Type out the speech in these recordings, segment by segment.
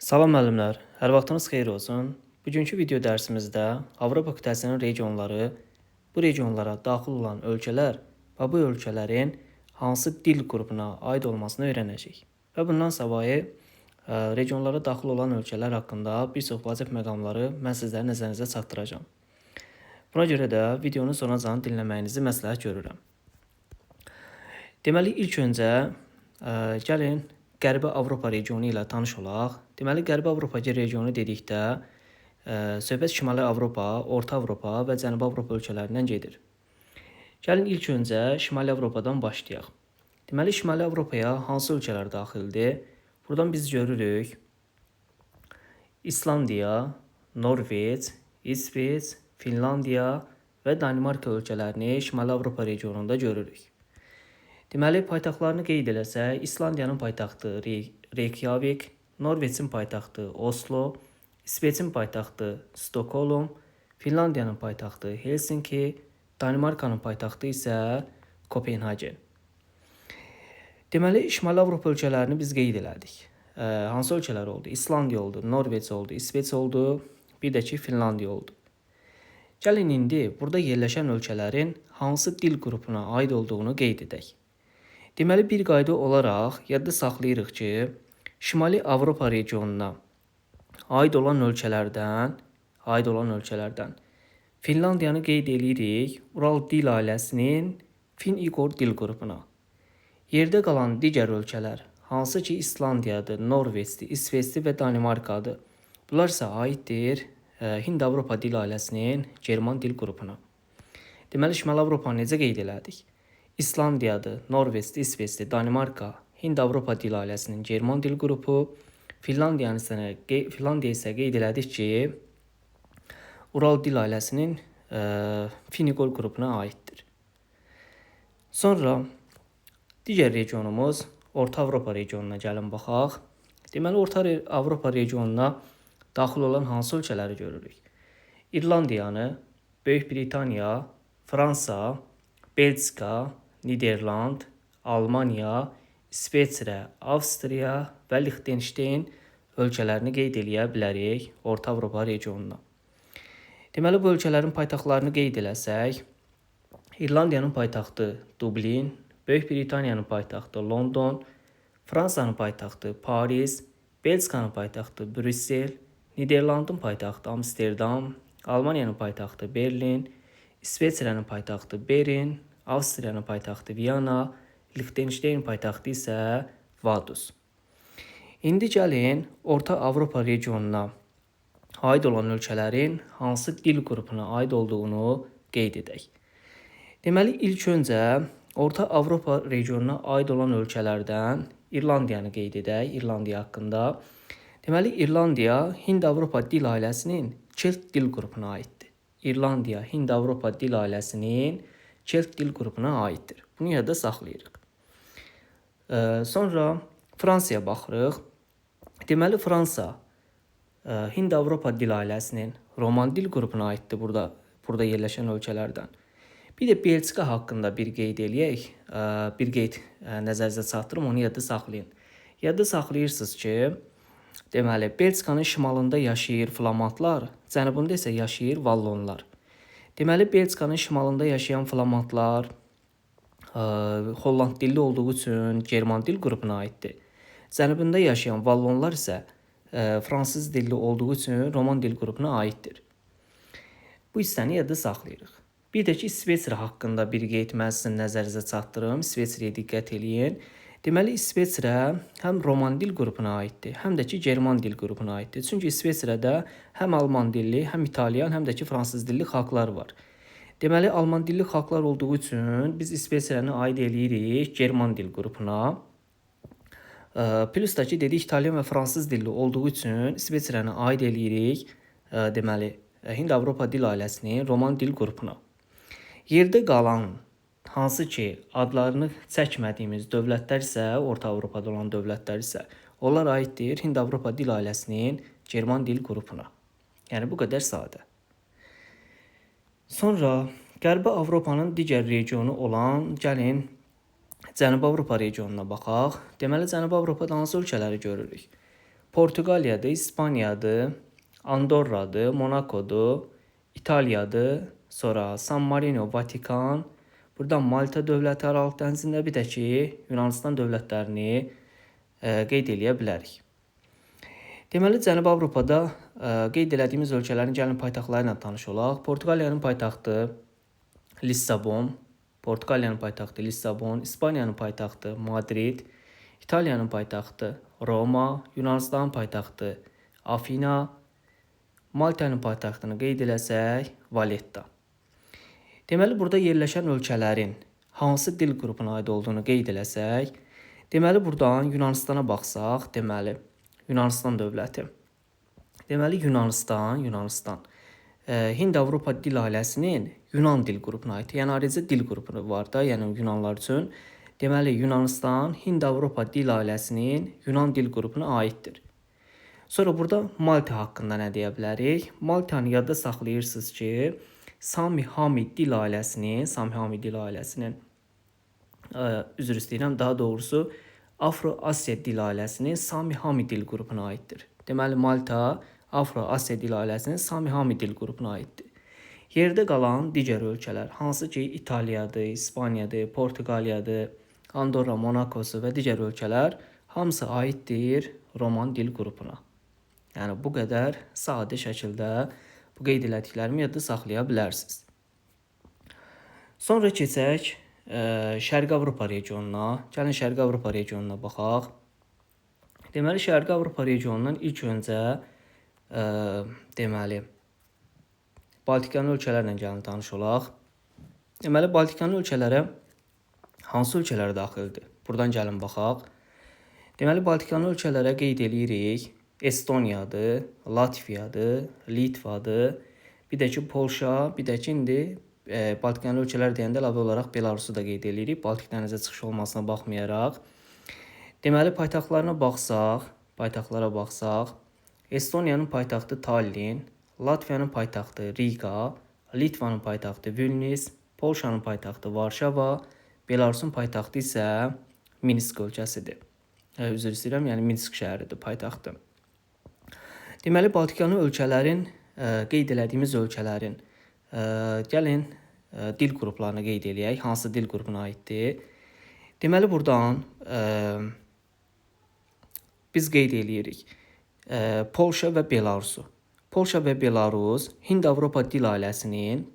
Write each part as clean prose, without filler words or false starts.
Salam müəllimlər, hər vaxtınız xeyir olsun. Bugünkü video dərsimizdə Avropa qitəsinin regionları, bu regionlara daxil olan ölkələr və bu ölkələrin hansı dil qrupuna aid olmasını öyrənəcəyik. Və bundan savayı regionlara daxil olan ölkələr haqqında bir çox vacib məqamları mən sizlərin nəzərinizə çatdıracağam. Buna görə də videonun sonucan dinləməyinizi məsləhət görürəm. Deməli, ilk öncə gəlin Qərbi Avropa regionu ilə tanış olaq. Deməli, Qərbi Avropa regionu dedikdə söhbət Şimali Avropa, Orta Avropa və Cənubi Avropa ölkələrindən gedir. Gəlin ilk öncə Şimali Avropadan başlayaq. Deməli, Şimali Avropaya hansı ölkələr daxildir? Buradan biz görürük İslandiya, Norveç, İsveç, Finlandiya və Danimarka ölkələrini Şimali Avropa regionunda görürük. Deməli, paytaxtlarını qeyd eləsək, İslandiyanın paytaxtı Reykjavik, Norveçin paytaxtı Oslo, İsveçin paytaxtı Stockholm, Finlandiyanın paytaxtı Helsinki, Danimarkanın paytaxtı isə Kopenhagen. Deməli, Şimali Avropa ölkələrini biz qeyd elədik. Hansı ölkələr oldu? İslandiya oldu, Norveç oldu, İsveç oldu, bir də ki Finlandiya oldu. Gəlin indi burada yerləşən ölkələrin hansı dil qrupuna aid olduğunu qeyd edək. Deməli, bir qayda olaraq yadda saxlayırıq ki, Şimali Avropa regionuna aid olan ölkələrdən Finlandiyanı qeyd edirik Ural dil ailəsinin Fin-Igor dil qrupuna. Yerdə qalan digər ölkələr, hansı ki İslandiyadır, Norveçdir, İsveçdir və Danimarkadır. Bunlar isə aiddir Hind-Avropa dil ailəsinin German dil qrupuna. Deməli, Şimali Avropanı necə qeyd elədik? İslandiyadır, Norveçdir, İsveçdir, Danimarka, Hind-Avropa dil ailəsinin German dil qrupu. Finlandiya isə qeyd elədik ki, Ural dil ailəsinin Fin-Igor qrupuna aiddir. Sonra digər regionumuz Orta Avropa regionuna gəlin baxaq. Deməli, Orta Avropa regionuna daxil olan hansı ölkələri görürük? İrlandiyanı, Böyük Britaniya, Fransa, Belçika, Niderland, Almaniya, İsveçrə, Avstriya və Liechtenstein ölkələrini qeyd eləyə bilərik Orta Avropa regionuna. Deməli, bu ölkələrin paytaxtlarını qeyd eləsək, İrlandiyanın paytaxtı Dublin, Böyük Britaniyanın paytaxtı London, Fransanın paytaxtı Paris, Belçikanın paytaxtı Brüssel, Niderlandın paytaxtı Amsterdam, Almaniyanın paytaxtı Berlin, İsveçrənin paytaxtı Berin, Avstriyanın paytaxtı Viyana, Liechtenstein paytaxtı isə Vaduz. İndi gəlin Orta Avropa regionuna aid olan ölkələrin hansı dil qrupuna aid olduğunu qeyd edək. Deməli, ilk öncə Orta Avropa regionuna aid olan ölkələrdən İrlandiyanı qeyd edək, İrlandiya haqqında. Deməli, İrlandiya Hind-Avropa dil ailəsinin Kelt dil qrupuna aiddir. İrlandiya Hind-Avropa dil ailəsinin Kelt dil qrupuna aiddir. Bunu yadda saxlayırıq. Sonra Fransaya baxırıq. Deməli, Fransa Hind-Avropa dil ailəsinin Roman dil qrupuna aiddir burada yerləşən ölkələrdən. Bir də Belçika haqqında bir qeyd eləyək, bir qeyd nəzərinizə çatdırım, onu yadda saxlayın. Yadda saxlayırsınız ki, deməli, Belçikanın şimalında yaşayır flamandlar, cənubunda isə yaşayır vallonlar. Deməli, Belçikanın şimalında yaşayan flamandlar Holland dilli olduğu üçün German dil qrupuna aiddir. Cənubunda yaşayan vallonlar isə fransız dilli olduğu üçün Roman dil qrupuna aiddir. Bu hissəni yadda saxlayırıq. Bir də ki, İsveçrə haqqında bir qeyd mən sizin nəzərinizə çatdırım. İsveçrəyə diqqət eləyin. Deməli, İsveçrə həm Roman dil qrupuna aiddir, həm də ki, German dil qrupuna aiddir. Çünki İsveçrədə həm Alman dilli, həm İtalyan, həm də ki, fransız dilli xalqlar var. Deməli, Alman dilli xalqlar olduğu üçün biz İsveçrəni aid eləyirik German dil qrupuna. Plus da ki, dedik, İtalyan və fransız dilli olduğu üçün İsveçrəni aid eləyirik, deməli, Hind-Avropa dil ailəsinin Roman dil qrupuna. Yerdə qalan hansı ki adlarını çəkmədiyimiz dövlətlər isə, Orta Avropada olan dövlətlər isə, onlar aiddir Hind-Avropa dil ailəsinin German dil qrupuna. Yəni, bu qədər sadə. Sonra Qərbi Avropanın digər regionu olan, gəlin Cənubi Avropa regionuna baxaq. Deməli, Cənubi Avropada hansı ölkələri görürük? Portuqaliyadır, İspaniyadır, Andorradır, Monakodur, İtaliyadır, sonra San Marino, Vatikan, buradan Malta dövləti Aralıq dənizində, bir də ki, Yunanistan dövlətlərini qeyd eləyə bilərik. Deməli, Cənubi Avropada qeyd elədiyimiz ölkələrin gəlin paytaxtları ilə tanış olaq. Portuqaliyanın paytaxtı Lissabon, İspaniyanın paytaxtı Madrid, İtaliyanın paytaxtı Roma, Yunanistanın paytaxtı Afina, Maltanın paytaxtını qeyd eləsək Valetta. Deməli, burada yerləşən ölkələrin hansı dil qrupuna aid olduğunu qeyd eləsək, deməli, buradan Yunanistana baxsaq, deməli, Yunanistan dövləti. Deməli, Yunanistan Hind-Avropa dil ailəsinin Yunan dil qrupuna aid. Yəni, ayrıca dil qrupu var da, yəni Yunanlar üçün. Deməli, Yunanistan Hind-Avropa dil ailəsinin Yunan dil qrupuna aiddir. Sonra burada Malta haqqında nə deyə bilərik? Maltanı yadda saxlayırsınız ki, Sami-Hami dil ailəsinin, üzr istəyirəm, daha doğrusu Afro-Asiya dil ailəsinin Sami-Hami dil qrupuna aiddir. Deməli, Malta Afro-Asiya dil ailəsinin Sami-Hami dil qrupuna aiddir. Yerdə qalan digər ölkələr, hansı ki İtaliyadır, İspaniyadır, Portuqaliyadır, Andorra, Monakosu və digər ölkələr hamısı aiddir Roman dil qrupuna. Yəni, bu qədər sadə şəkildə bu qeyd elədiklərimi yadda saxlaya bilərsiniz. Sonra keçək Şərqi Avropa regionuna. Gəlin Şərqi Avropa regionuna baxaq. Deməli, Şərqi Avropa regionundan ilk öncə deməli Baltikanın ölkələrlə gəlin tanış olaq. Deməli, Baltikanın ölkələri hansı ölkələrə daxildir? Buradan gəlin baxaq. Deməli, Baltikanın ölkələrə qeyd eləyirik. Estoniyadır, Latviyadır, Litvadır, bir də ki Polşa, bir də ki indi Baltikanın ölkələr deyəndə əlavə olaraq Belarusu da qeyd eləyirik. Baltik dənizə çıxış olmasına baxmayaraq. Deməli, paytaxtlara baxsaq, Estoniyanın paytaxtı Tallin, Latviyanın paytaxtı Riga, Litvanın paytaxtı Vilnius, Polşanın paytaxtı Varşava, Belarusun paytaxtı isə Minsk ölkəsidir. Üzr istəyirəm, yəni Minsk şəhəridir paytaxtı. Deməli, Baltikanın ölkələrin, qeyd elədiyimiz ölkələrin, gəlin dil qruplarını qeyd eləyək, hansı dil qrupuna aiddir. Deməli, buradan biz qeyd eləyirik Polşa və Belarusu. Polşa və Belarus Hind-Avropa dil ailəsinin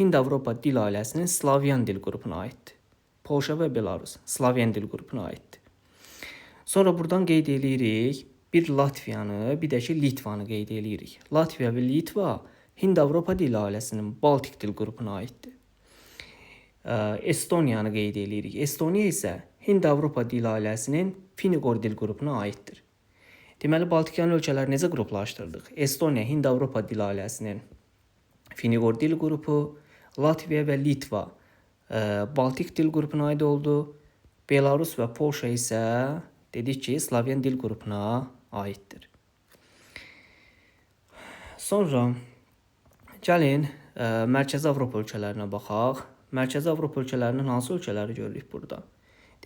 Hind-Avropa dil ailəsinin Slavyan dil qrupuna aiddir. Polşa və Belarus Slavyan dil qrupuna aiddir. Sonra buradan qeyd eləyirik bir Latviyanı, bir də ki Litvanı qeyd eləyirik. Latviya və Litva Hind-Avropa dil ailəsinin Baltik dil qrupuna aiddir. Estoniyanı qeyd eləyirik. Estoniya isə Hind-Avropa dil ailəsinin Finiqor dil qrupuna aiddir. Deməli, Baltikanın ölkələri necə qruplaşdırdıq? Estoniya Hind-Avropa dil ailəsinin Finiqor dil qrupu, Latviya və Litva Baltik dil qrupuna aid oldu. Belarus və Polşa isə dedik ki, Slavyan dil qrupuna aiddir. Sonra gəlin Mərkəzi Avropa ölkələrinə baxaq. Mərkəzi Avropa ölkələrinin hansı ölkələri görürük burada?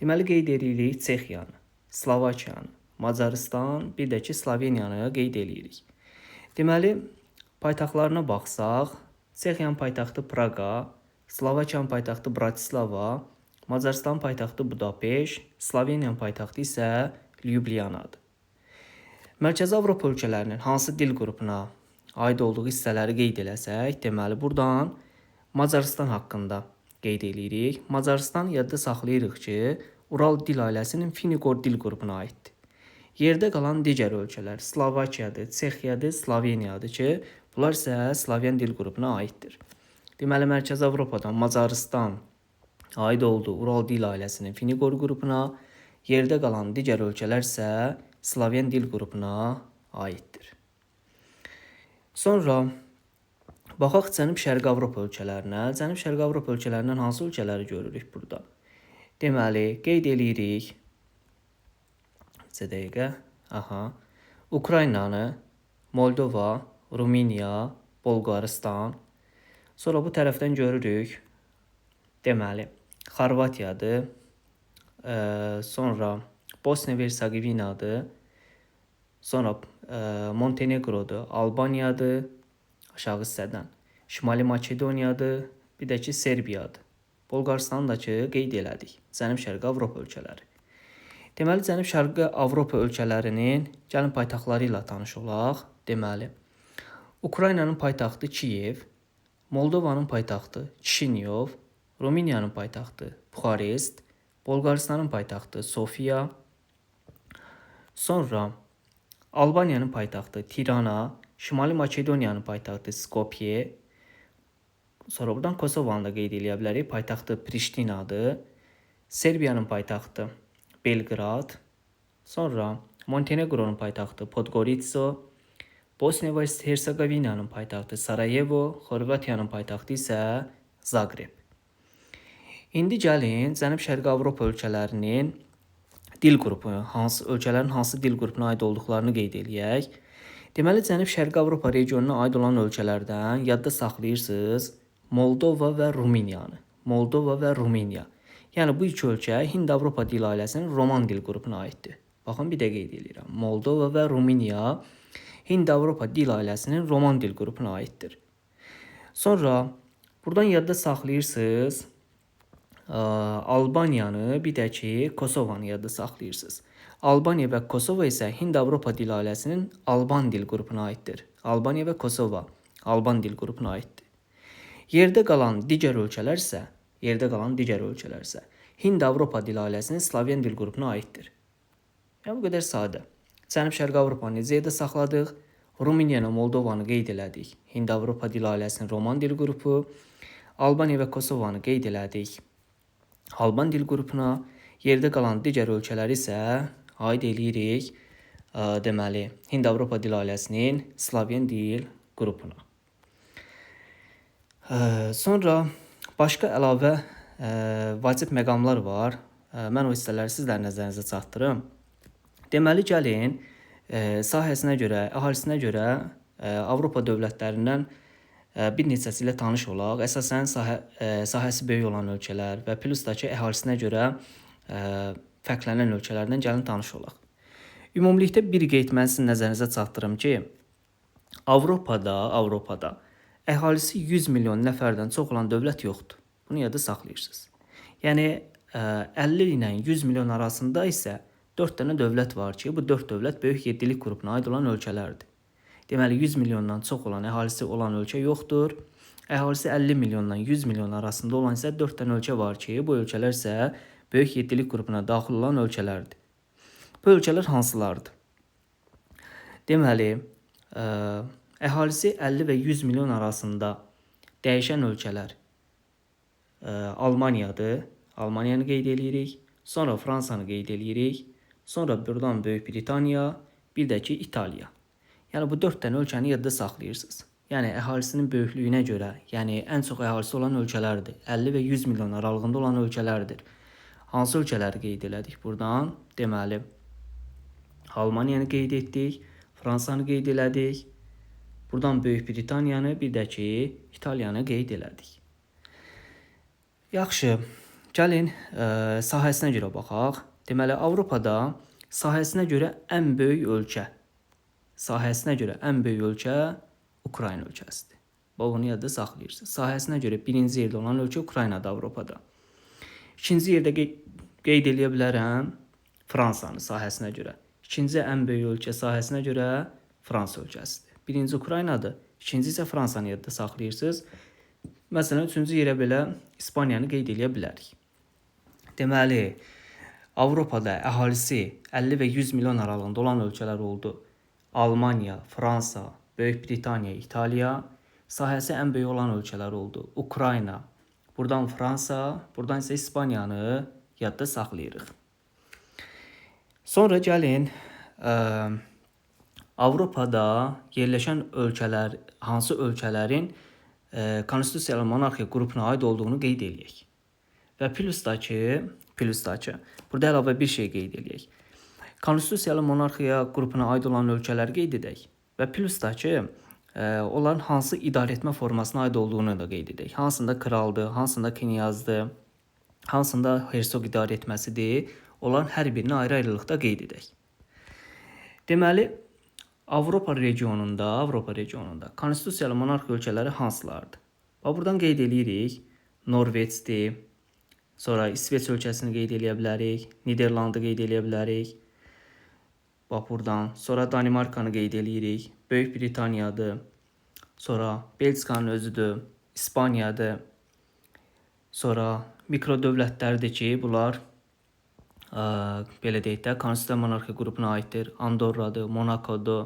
Deməli, qeyd edirik Çexiyanı, Slovakiyanı, Macaristan, bir də ki Sloveniyanı qeyd edirik. Deməli, paytaxtlarına baxsaq, Çexiyanın paytaxtı Praqa, Slovakiyanın paytaxtı Bratislava, Macaristan paytaxtı Budapeşt, Sloveniyanın paytaxtı isə Ljubliyanadır. Mərkəzi Avropa ölkələrinin hansı dil qrupuna aid olduğu hissələri qeyd eləsək, deməli, buradan Macaristan haqqında qeyd eləyirik. Macaristan yadda saxlayırıq ki, Ural dil ailəsinin Finiqor dil qrupuna aiddir. Yerdə qalan digər ölkələr Slovakiyadır, Çexiyadır, Sloveniyadır ki, bunlar isə Slavyan dil qrupuna aiddir. Deməli, Mərkəzi Avropadan Macaristan aid olduğu Ural dil ailəsinin Finiqor qrupuna, yerdə qalan digər ölkələr isə Slavyan dil qrupuna aiddir. Sonra baxaq Cənub-Şərqi Avropa ölkələrinə. Cənub-Şərqi Avropa ölkələrindən hansı ölkələri görürük burada? Deməli, qeyd eləyirik. Ukraynanı, Moldova, Rumıniya, Bolqarıstan. Sonra bu tərəfdən görürük. Deməli, Xorvatiyadır, sonra Bosna və Hersegovinadır. Sonra Montenegrodur, Albaniyadır, aşağı hissədən. Şimali Makedoniyadır, bir də ki Serbiyadır. Bolqarıstanı da ki qeyd elədik. Cənub-Şərqi Avropa ölkələri. Deməli, Cənub-Şərqi Avropa ölkələrinin gəlin paytaxtları ilə tanış olaq. Deməli, Ukraynanın paytaxtı Kiyev, Moldovanın paytaxtı Kişinyov, Rumıniyanın paytaxtı Buxarest, Bolqarıstanın paytaxtı Sofiya, sonra Albaniyanın paytaxtı Tirana, Şimali Makedoniyanın paytaxtı Skopje, sonra buradan Kosovanı da qeyd edə bilərik, paytaxtı Priştinadır, Serbiyanın paytaxtı Belqrad, sonra Montenegronun paytaxtı Podgorica, Bosniya və Hersegovinanın paytaxtı Sarayevo, Xorvatiyanın paytaxtı isə Zagreb. İndi gəlin Cənub-Şərqi Avropa ölkələrinin dil qrupu, ölkələrin hansı dil qrupuna aid olduqlarını qeyd eləyək. Deməli, Cənub-Şərqi Avropa regionuna aid olan ölkələrdən yadda saxlayırsınız Moldova və Rumıniyanı. Moldova və Rumıniya. Yəni bu iki ölkə Hind-Avropa dil ailəsinin roman dil qrupuna aiddir. Baxın, bir də qeyd edirəm. Moldova və Rumıniya Hind-Avropa dil ailəsinin roman dil qrupuna aiddir. Sonra buradan yadda saxlayırsınız Albaniyanı, bir də ki Kosovanı yadda saxlayırsınız. Albaniya və Kosova isə Hind-Avropa dil ailəsinin Alban dil qrupuna aiddir. Albaniya və Kosova Alban dil qrupuna aiddir. Yerdə qalan digər ölkələr isə Hind-Avropa dil ailəsinin Slavyan dil qrupuna aiddir. Yəni bu qədər sadə. Cənub-Şərqi Avropanı necə yerdə saxladıq? Rumıniyanı, Moldovanı qeyd elədik. Hind-Avropa dil ailəsinin roman dil qrupu. Albaniya və Kosovanı qeyd elədik. Alban dil qrupuna. Yerdə qalan digər ölkələri isə aid eləyirik deməli Hind-Avropa dil ailəsinin Slavyan dil qrupuna. Sonra başqa əlavə vacib məqamlar var. Mən o hissələri sizlər nəzərinizə çatdırım. Deməli, gəlin sahəsinə görə, əhalisinə görə Avropa dövlətlərindən bir neçəsi ilə tanış olaq. Əsasən sahəsi böyük olan ölkələr və plus da ki əhalisinə görə fərqlənən ölkələrdən gəlin tanış olaq. Ümumilikdə bir qeyd mən sizin nəzərinizə çatdırım ki, Avropada əhalisi 100 milyon nəfərdən çox olan dövlət yoxdur. Bunu yadda saxlayırsınız. Yəni 50 ilə 100 milyon arasında isə 4 dənə dövlət var ki, bu 4 dövlət böyük yeddilik qrupuna aid olan ölkələrdir. Deməli 100 milyondan çox olan əhalisi olan ölkə yoxdur. Əhalisi 50 milyondan 100 milyon arasında olan isə 4 dənə ölkə var ki, bu ölkələr isə böyük yeddilik qrupuna daxil olan ölkələrdir. Bu ölkələr hansılardır? Deməli, əhalisi 50 və 100 milyon arasında dəyişən ölkələr Almaniyadır. Almaniyanı qeyd eləyirik. Sonra Fransanı qeyd eləyirik. Sonra buradan Böyük Britaniya, bir də ki İtaliya. Yəni bu 4 dənə ölkəni yadda saxlayırsınız. Yəni əhalisinin böyüklüyünə görə, yəni ən çox əhalisi olan ölkələrdir. 50 və 100 milyon aralığında olan ölkələrdir. Hansı ölkələri qeyd elədik buradan? Deməli, Almaniyanı qeyd etdik, Fransanı qeyd elədik. Buradan Böyük Britaniyanı, bir də ki İtaliyanı qeyd elədik. Yaxşı, gəlin sahəsinə görə baxaq. Deməli, Avropada sahəsinə görə ən böyük ölkə Ukrayna ölkəsidir. Bunu yadda saxlayırsınız. Sahəsinə görə birinci yerdə olan ölkə Ukraynadır Avropada. İkinci yerdə qeyd eləyə bilərəm Fransanı sahəsinə görə. İkinci ən böyük ölkə sahəsinə görə Fransa ölkəsidir. Birinci Ukraynadır, ikinci isə Fransanı yadda saxlayırsınız. Məsələn, üçüncü yerə belə İspaniyanı qeyd eləyə bilərik. Deməli, Avropada əhalisi 50 və 100 milyon aralığında olan ölkələr oldu. Almaniya, Fransa, Böyük Britaniya, İtaliya. Sahəsi ən böyük olan ölkələr oldu. Ukrayna, buradan Fransa, buradan isə İspaniyanı yadda saxlayırıq. Sonra gəlin Avropada yerləşən ölkələr, hansı ölkələrin konstitusiyalı monarxiya qrupuna aid olduğunu qeyd eləyək. Və plus da ki, burada əlavə bir şey qeyd eləyək. Konstitusiyalı monarxiya qrupuna aid olan ölkələri qeyd edək. Və plus da ki, onların hansı idarəetmə formasına aid olduğunu da qeyd edək. Hansında kraldır, hansında knyazdır, hansında hersoq idarə etməsidir. onların hər birini ayrı-ayrılıqda qeyd edək. Deməli, Avropa regionunda konstitusiyalı monarx ölkələri hansılardır? Buradan qeyd edirik. Norveçdir, sonra İsveç ölkəsini qeyd edə bilərik, Niderlandı qeyd edə bilərik. Buradan sonra Danimarkanı qeyd edirik, Böyük Britaniyadır, sonra Belçikanın özüdür, İspaniyadır. Sonra mikro dövlətlərdir ki, bunlar belə deyək də, konstitusiya monarxiya qrupuna aiddir. Andorradır, Monakodur,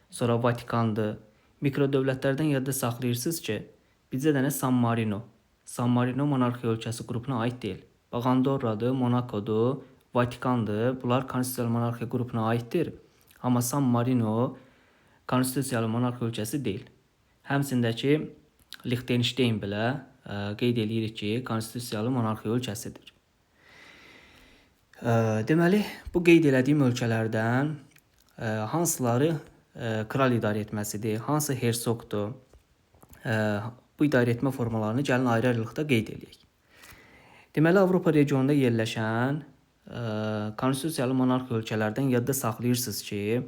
sonra Vatikandır. Mikro dövlətlərdən yadda saxlayırsınız ki, bizdə dənə San Marino. San Marino monarxiya ölkəsi qrupuna aid deyil. Bax, Andorradır, Monakodur, Vatikandır. Bunlar konstitusiyalı monarxiya qrupuna aiddir. Amma San Marino konstitusiyalı monarxiya ölkəsi deyil. Həmçində ki, Liechtenstein belə qeyd edirik ki, konstitusiyalı monarxiya ölkəsidir. Deməli, bu qeyd elədiyim ölkələrdən hansıları kral idarə etməsidir, hansı hersoqdur, bu idarə etmə formalarını gəlin ayrı-ayrılıqda qeyd edək. Deməli, Avropa regionunda yerləşən konstitusiyalı monarxiya ölkələrdən yadda saxlayırsınız ki,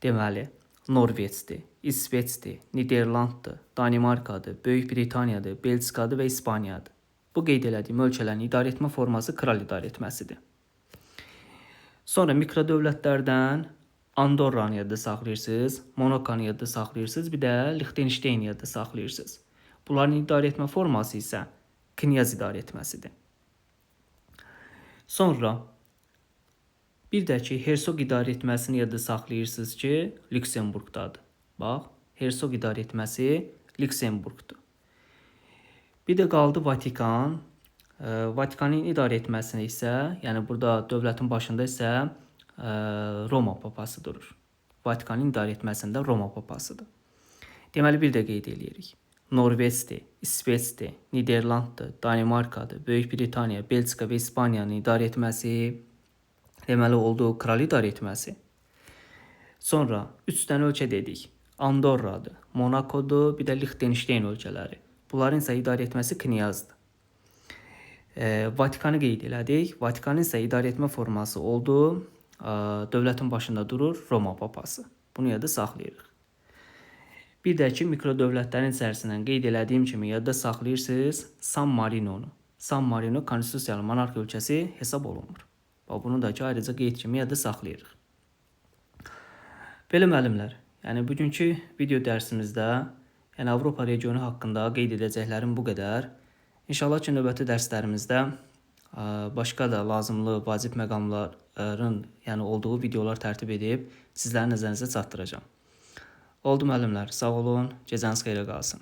deməli, Norveçdir, İsveçdir, Niderlanddır, Danimarkadır, Böyük Britaniyadır, Belçikadır və İspaniyadır. Bu qeyd elədiyim ölkələrin idarə etmə forması kral idarə etməsidir. Sonra mikro dövlətlərdən Andorranı yadda saxlayırsınız, Monakonı yadda saxlayırsınız, bir də Liechtensteini yadda saxlayırsınız. Bunların idarə etmə forması isə knyaz idarə etməsidir. Sonra bir də ki, hersoq idarə etməsini yadda saxlayırsınız ki, Lüksemburqdadır. Bax, hersoq idarə etməsi Lüksemburqdur. Bir də qaldı Vatikan. Vatikanın idarə etməsini isə, yəni burada dövlətin başında isə Roma papası durur. Vatikanın idarə etməsində Roma papasıdır. Deməli, bir də qeyd edirik. Norveçdir, İsveçdir, Niderlanddır, Danimarkadır, Böyük Britaniya, Belçika və İspaniyanın idarə etməsi, deməli oldu kral idarə etməsi. Sonra 3 dənə ölkə dedik. Andorradır, Monakodur, bir də Liechtenstein ölkələri. Bunların isə idarə etməsi knyazdır. Vatikanı qeyd elədik. Vatikanın isə idarə etmə forması oldu. Dövlətin başında durur Roma papası. Bunu yadda saxlayırıq. Bir də ki, mikro dövlətlərin içərisindən qeyd elədiyim kimi yadda saxlayırsınız San Marinonu. San Marino konstitusiyalı monarxiya ölkəsi hesab olunmur. Bunu da ki, ayrıca qeyd kimi yadda saxlayırıq. Belə müəllimlər, yəni bugünkü video dərsimizdə Avropa regionu haqqında qeyd edəcəklərim bu qədər. İnşallah ki, növbəti dərslərimizdə başqa da lazımlı vacib məqamların olduğu videolar tərtib edib sizlərin nəzərinizə çatdıracağım. Oldu müəllimlər, sağ olun, gecəniz xeyrə qalsın.